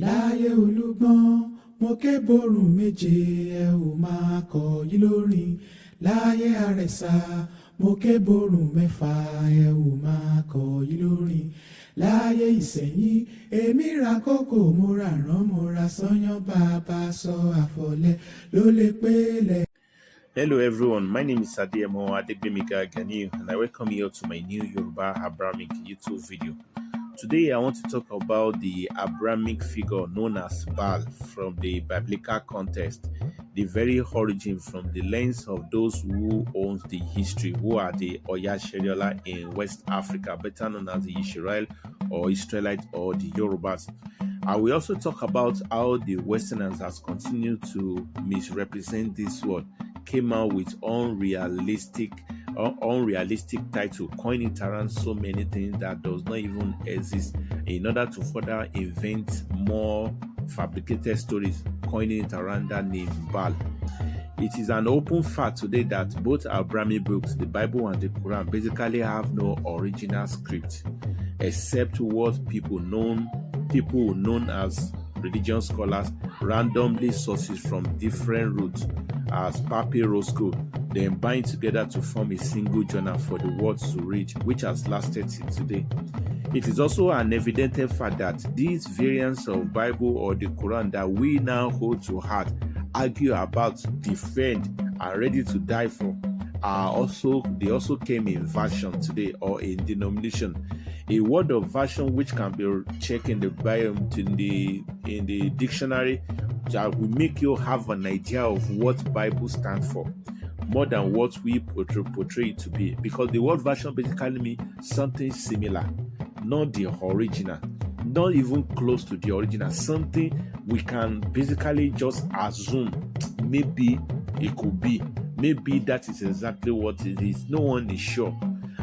láyé olúgbọ́n mo ké borùn méje ẹ ò máa kọ yí lórin láyé àrẹ̀sà mo ké borùn mẹ́fà ẹ ò máa kọ yí lórin láyé ìsẹ̀yìn èmi ra kókò mo ra rán mo ra sányán bàbá sọ àfọ̀lẹ́ ló lè pélé. Hello everyone, my name is Adeyemo Adegbemiga Ganiu and I welcome you to my new Yoruba Abrahamic YouTube video. Today I want to talk about the Abrahamic figure known as Baal from the biblical context, the very origin from the lens of those who owns the history, who are the Oya Sheriola in West Africa, better known as the Israel or Israelites or the Yorubas. I will also talk about how the Westerners has continued to misrepresent this word, came out with unrealistic title, coining it around so many things that does not even exist in order to further invent more fabricated stories, coining it around that name Baal. It is an open fact today that both Abrahamic books, the Bible and the Quran, basically have no original script except what people known as religion scholars randomly sources from different roots as papyroscope, then bind together to form a single journal for the world to read, which has lasted till today. It is also an evident fact that these variants of Bible or the Quran that we now hold to heart, argue about, defend, and ready to die for, they also came in version today or in denomination. A word of version which can be checked in the Bible in the dictionary that will make you have an idea of what Bible stands for, more than what we portray it to be. Because the word version basically means something similar, not the original, not even close to the original, something we can basically just assume maybe it could be. Maybe that is exactly what it is. No one is sure.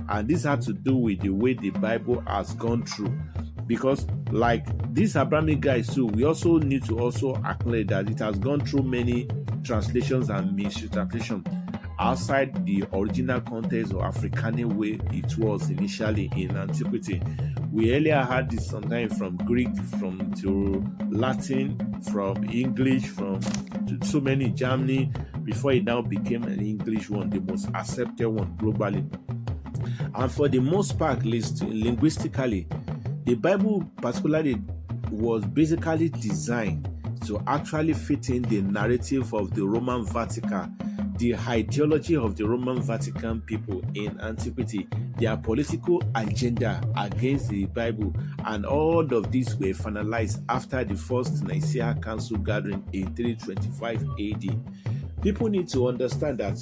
And this had to do with the way the Bible has gone through. Because like these Abrahamic guys too, we also need to also acknowledge that it has gone through many translations and misinterpretations outside the original context or African way it was initially in antiquity. We earlier had this sometimes from Greek, from to Latin, from English, from so many Germany, before it now became an English one, the most accepted one globally. And for the most part, linguistically, the Bible particularly was basically designed to actually fit in the narrative of the Roman Vatican, the ideology of the Roman Vatican people in antiquity, their political agenda against the Bible, and all of these were finalized after the First Nicaea Council gathering in 325 AD. People need to understand that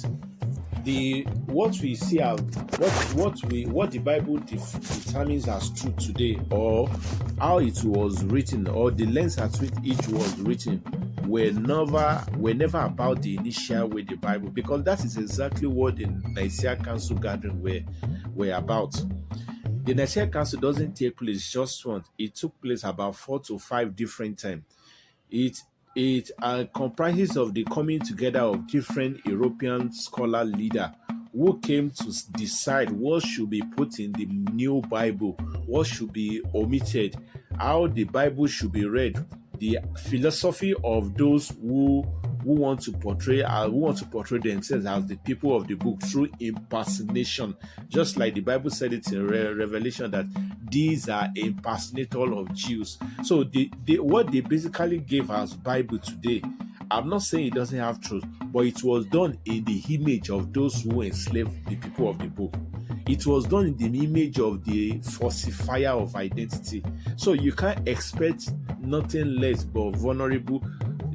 what the Bible determines as truth today, or how it was written, or the lens at which it was written, were never about the initial way the Bible, because that is exactly what the Nicaea Council gathering were about. The Nicaea Council doesn't take place just once; it took place about 4 to 5 different times. It comprises of the coming together of different European scholar leaders who came to decide what should be put in the new Bible, what should be omitted, how the Bible should be read, the philosophy of those who want to portray themselves as the people of the book through impersonation, just like the Bible said it in Revelation that these are impersonators of Jews. So what they basically gave as Bible today, I'm not saying it doesn't have truth, but it was done in the image of those who enslaved the people of the book. It was done in the image of the falsifier of identity. So you can't expect nothing less but vulnerable.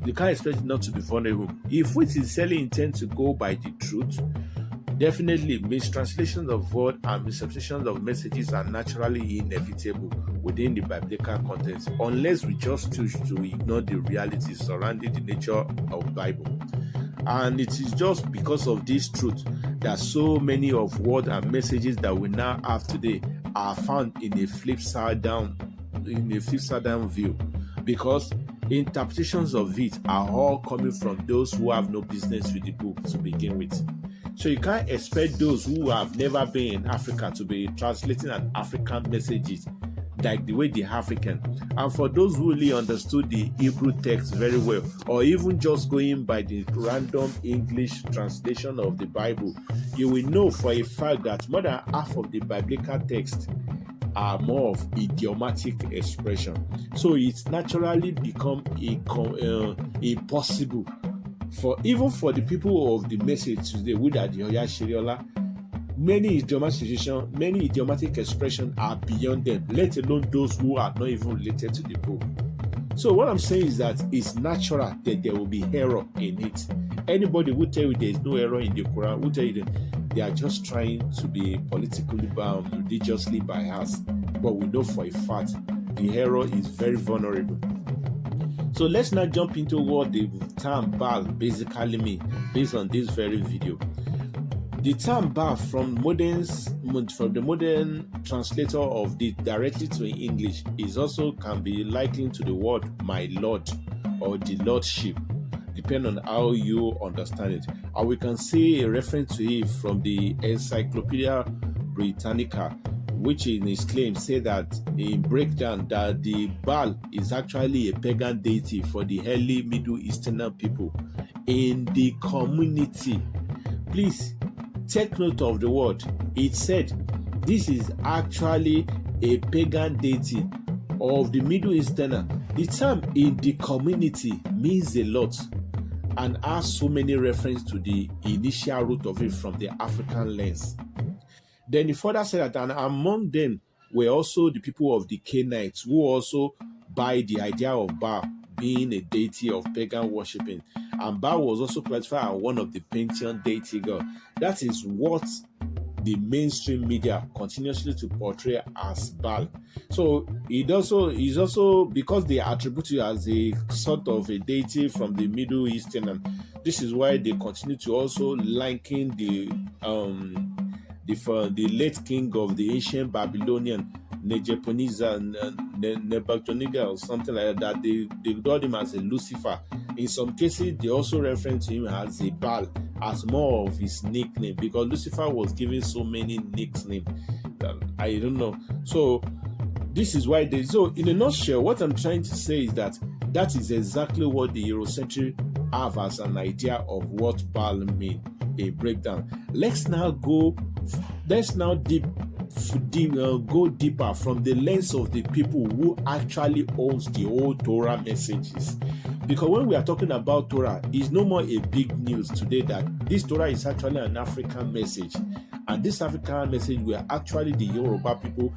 You can't expect it not to be vulnerable. If we sincerely intend to go by the truth, definitely mistranslations of word and misrepresentations of messages are naturally inevitable within the biblical context, unless we just choose to ignore the realities surrounding the nature of Bible. And it is just because of this truth that so many of word and messages that we now have today are found in a flip side down view, because interpretations of it are all coming from those who have no business with the book to begin with. So you can't expect those who have never been in Africa to be translating an African messages like the way the African. And for those who really understood the Hebrew text very well, or even just going by the random English translation of the Bible, you will know for a fact that more than half of the biblical text are more of idiomatic expression. So it's naturally become impossible for even for the people of the message today, with the Oya Shiriola. Many idiomatic expressions are beyond them, let alone those who are not even related to the book. So what I'm saying is that it's natural that there will be error in it. Anybody who tell you there is no error in the Quran will tell you that they are just trying to be politically bound, religiously biased. But we know for a fact the error is very vulnerable. So let's now jump into what the term Baal basically means based on this very video. The term Baal from the modern translator of the directly to English is also can be likened to the word my lord or the lordship, depending on how you understand it. Or we can see a reference to it from the Encyclopedia Britannica, which in his claim say that in breakdown that the Baal is actually a pagan deity for the early Middle Eastern people in the community. Please take note of the word. It said this is actually a pagan deity of the Middle Eastern. The term in the community means a lot and has so many references to the initial root of it from the African lens. Then he further said that, and among them were also the people of the Canaanites who also buy the idea of Baal being a deity of pagan worshipping. And Baal was also classified as one of the pantheon deity god. That is what the mainstream media continuously to portray as Baal. So it also is also because they attribute it as a sort of a deity from the Middle Eastern, and this is why they continue to also liken the late king of the ancient Babylonian, Nebuchadnezzar or something like that. They called him as a Lucifer. In some cases, they also refer to him as a Baal, as more of his nickname, because Lucifer was given so many nicknames that I don't know. So this is why so in a nutshell, what I'm trying to say is that that is exactly what the Eurocentric have as an idea of what Baal means, a breakdown. Let's now go deeper from the lens of the people who actually owns the whole Torah messages. Because when we are talking about Torah, it's no more a big news today that this Torah is actually an African message. And this African message were actually the Yoruba people.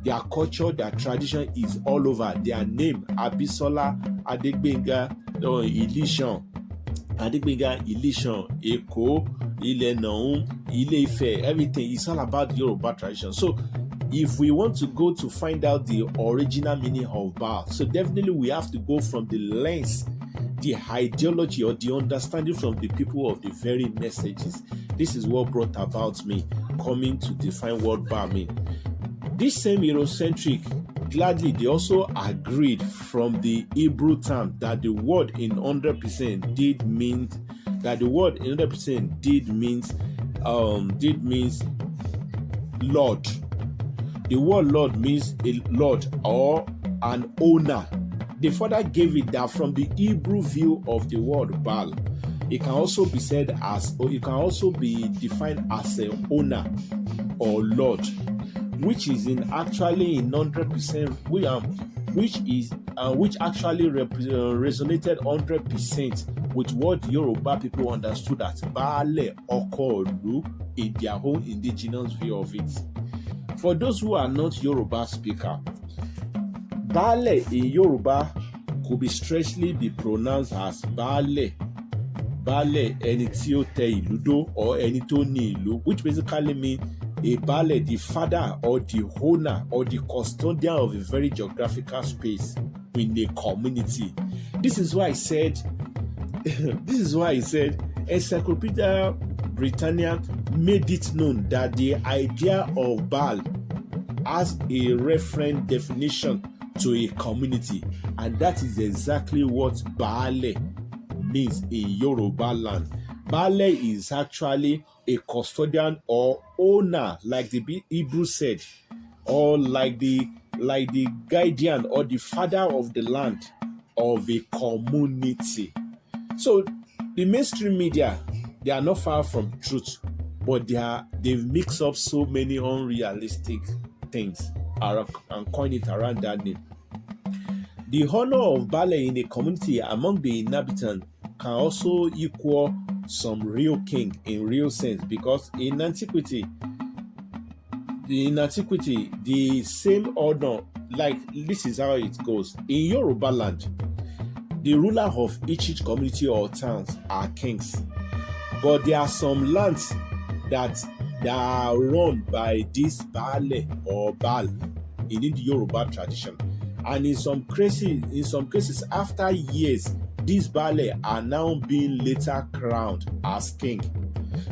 Their culture, their tradition is all over. Their name, Abisola, Adegbenga, Ilishan, Eko, Ile Naum, Ile Ife, everything is all about the Yoruba tradition. So if we want to go to find out the original meaning of Baal, so definitely we have to go from the lens, the ideology or the understanding from the people of the very messages. This is what brought about me coming to define what Baal means. This same Eurocentric, gladly they also agreed from the Hebrew term that the word in 100% did mean Lord. The word Lord means a Lord or an owner. They further gave it that from the Hebrew view of the word Baal, it can also be defined as an owner or Lord, which is in 100%, which actually resonated 100% with what Yoruba people understood as Baale Okolu in their own indigenous view of it. For those who are not Yoruba speaker, Baale in Yoruba could be stretchly be pronounced as Baale. Baale ẹni tí ó tẹ ìlú dó or ẹni tó ní ìlú, which basically means a Baale, the father or the owner or the custodian of a very geographical space in a community. This is why I said Encyclopedia Britannica made it known that the idea of Baal has a referent definition to a community, and that is exactly what Baale means in Yoruba land. Baale is actually a custodian or owner, like the Hebrew said, or like the like the guardian or the father of the land of a community. So the mainstream media, they are not far from truth, but they've mixed up so many unrealistic things and coin it around that name. The honor of Baal in a community among the inhabitants can also equal some real king in real sense, because in antiquity, the same honor, like this is how it goes. In Yoruba land, the ruler of each community or towns are kings. But there are some lands that are run by this Baal or Baal in the Yoruba tradition. And in some cases, after years, these Baal are now being later crowned as king.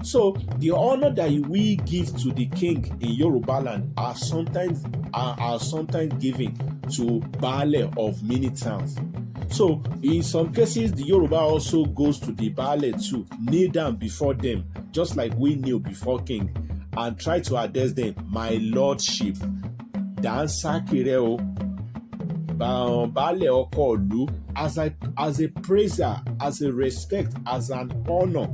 So the honor that we give to the king in Yoruba land are sometimes given to Baal of many towns. So in some cases, the Yoruba also goes to the Baal to kneel down before them, just like we kneel before king, and try to address them, my lordship. Dansa kireo, Baal okolu, as a praiser, as a respect, as an honor.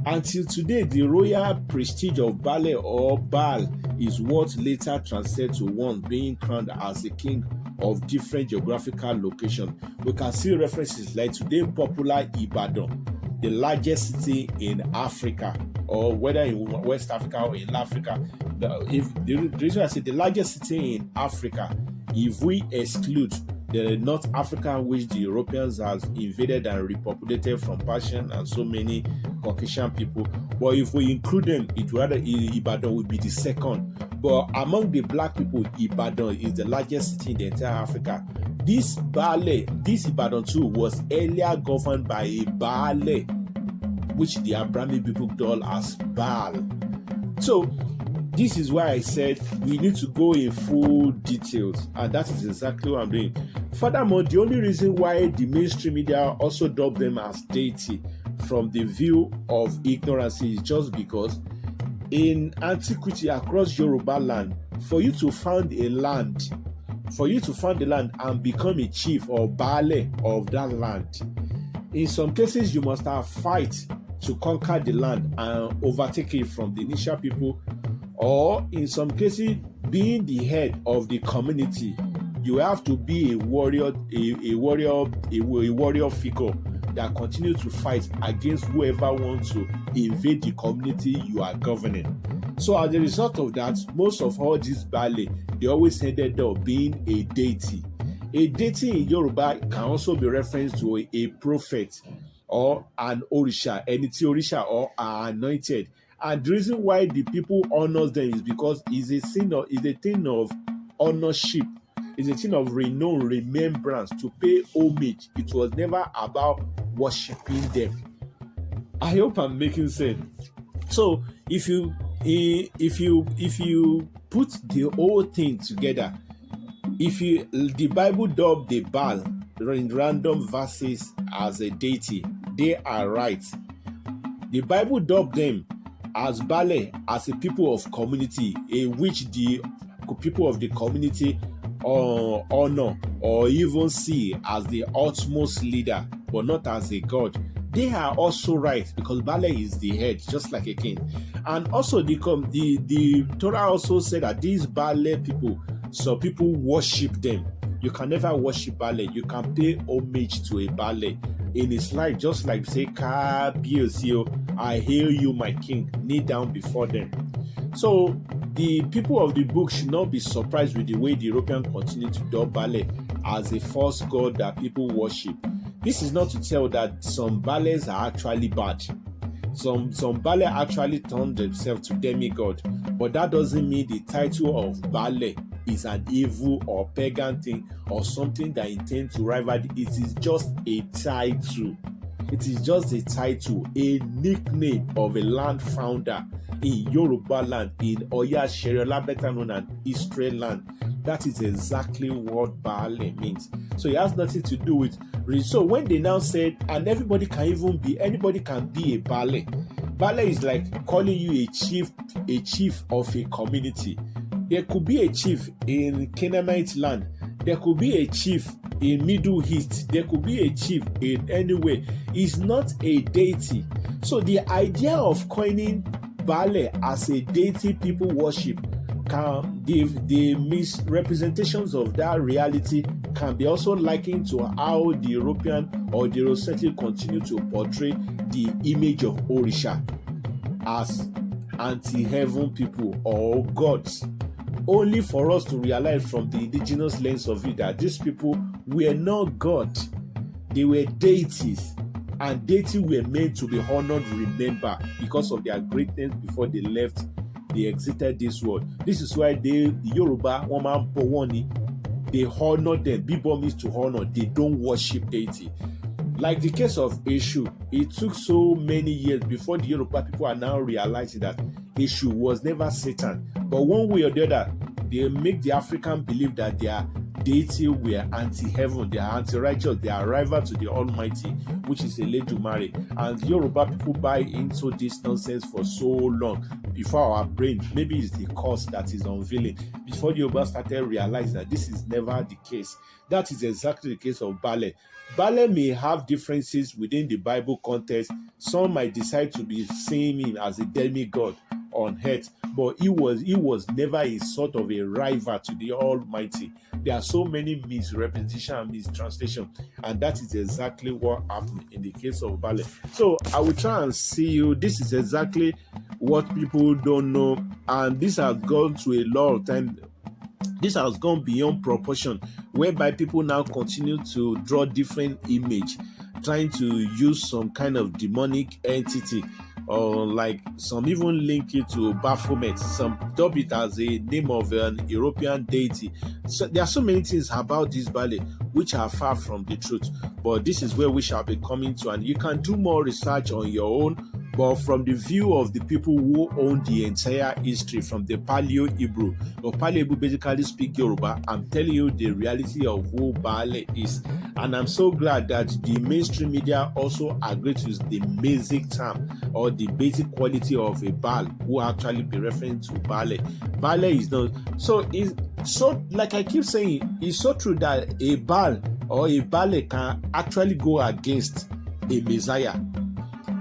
Until today, the royal prestige of Baal or Baal is what later translates to one being crowned as a king of different geographical locations. We can see references like today popular Ibadan, the largest city in Africa, or whether in West Africa or in Africa. The reason I say the largest city in Africa, if we exclude the North Africa, which the Europeans have invaded and repopulated from Persian and so many Caucasian people, but if we include them, Ibadan would be the second. But among the black people, Ibadan is the largest city in the entire Africa. This Ibadan too, was earlier governed by a Baal, which the Abrahamic people call as Baal. So this is why I said we need to go in full details, and that is exactly what I'm doing. Furthermore, the only reason why the mainstream media also dub them as deity from the view of ignorance is just because in antiquity across Yoruba land, for you to found a land and become a chief or Baal of that land, in some cases you must have fight to conquer the land and overtake it from the initial people, or in some cases being the head of the community, you have to be a warrior figure that continue to fight against whoever wants to invade the community you are governing. So as a result of that, most of all these Baal, they always ended up being a deity. A deity in Yoruba can also be referenced to a prophet or an orisha, eniti orisha, or anointed. And the reason why the people honor them is because it's a thing of ownership. It's a thing of renown, remembrance, to pay homage. It was never about worshiping them. I hope I'm making sense. So if you put the whole thing together, the Bible dubbed the Baal in random verses as a deity, they are right. The Bible dubbed them as Baal as a people of community, in which the people of the community honor or even see as the utmost leader, but not as a god. They are also right, because Baal is the head, just like a king. And also the Torah also said that these Baal people, so people worship them. You can never worship Baal. You can pay homage to a Baal in his life, just like say, I hail you, my king, kneel down before them. So the people of the book should not be surprised with the way the Europeans continue to dub Baal as a false god that people worship. This is not to tell that some Baals are actually bad. Some Baal actually turn themselves to demigod, but that doesn't mean the title of Baal is an evil or pagan thing or something that intends to rival. It is just a title. It is just a title, a nickname of a land founder in Yoruba land, in Oya Sheriola, better known as Israel land. That is exactly what Baal means. So it has nothing to do with. So when they now said, and anybody can be a Baal. Baal is like calling you a chief of a community. There could be a chief in Canaanite land. There could be a chief in Middle East. There could be a chief in anywhere. It's not a deity. So the idea of coining Baal as a deity people worship the misrepresentations of that reality can be also likened to how the European or the Eurocentric continue to portray the image of Orisha as anti-heaven people or gods, only for us to realize from the indigenous lens of it that these people were not God, they were deities, and deities were meant to be honored, remember, because of their greatness before they left, they exited this world. This is why the Yoruba woman Bowoni, they honor them. Bibo means to honor. They don't worship deity. Like the case of Eshu, it took so many years before the Yoruba people are now realizing that Eshu was never Satan. But one way or the other, they make the African believe that their deity were anti-heaven, they are anti-righteous, they are rival to the Almighty, which is Eledumare. And Yoruba people buy into this nonsense for so long before our brain, maybe it's the cause that is unveiling, before the Yoruba started realizing that this is never the case. That is exactly the case of Baal. Baal may have differences within the Bible context. Some might decide to be seeing him as a demigod on earth, but he was never a sort of a rival to the Almighty. There are so many misrepresentation and mistranslation, and that is exactly what happened in the case of Baal. So I will try and see you. This is exactly what people don't know, and this has gone to a lot of time. This has gone beyond proportion, whereby people now continue to draw different image, trying to use some kind of demonic entity, or like some even link it to Baphomet, some dub it as a name of an European deity. So there are so many things about this Baal which are far from the truth, but this is where we shall be coming to, and you can do more research on your own. But from the view of the people who own the entire history, from the Paleo Hebrew, or Paleo Hebrew basically speak Yoruba, I'm telling you the reality of who Baal is. And I'm so glad that the mainstream media also agree to use the basic term or the basic quality of a Baal, who actually be referring to Baal. Baal is not, so like I keep saying, it's so true that a Baal or a Baal can actually go against a Messiah.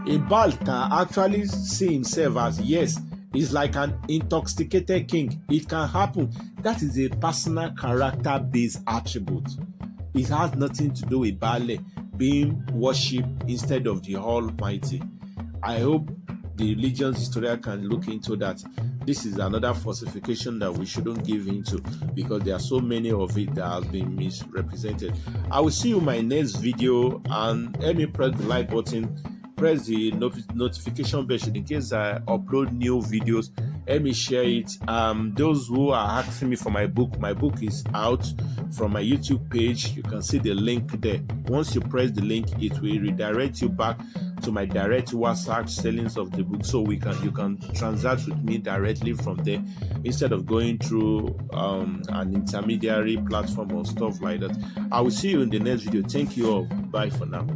A Baal can actually see himself as, yes, he's like an intoxicated king. It can happen. That is a personal character-based attribute. It has nothing to do with Baal being worshipped instead of the Almighty. I hope the religious historian can look into that. This is another falsification that we shouldn't give into, because there are so many of it that has been misrepresented. I will see you in my next video, and let me press the like button. Press the notification bell in case I upload new videos. Let me share it. Those who are asking me for my book is out from my YouTube page. You can see the link there. Once you press the link, it will redirect you back to my direct WhatsApp sellings of the book, so you can transact with me directly from there instead of going through an intermediary platform or stuff like that. I will see you in the next video. Thank you all. Bye for now.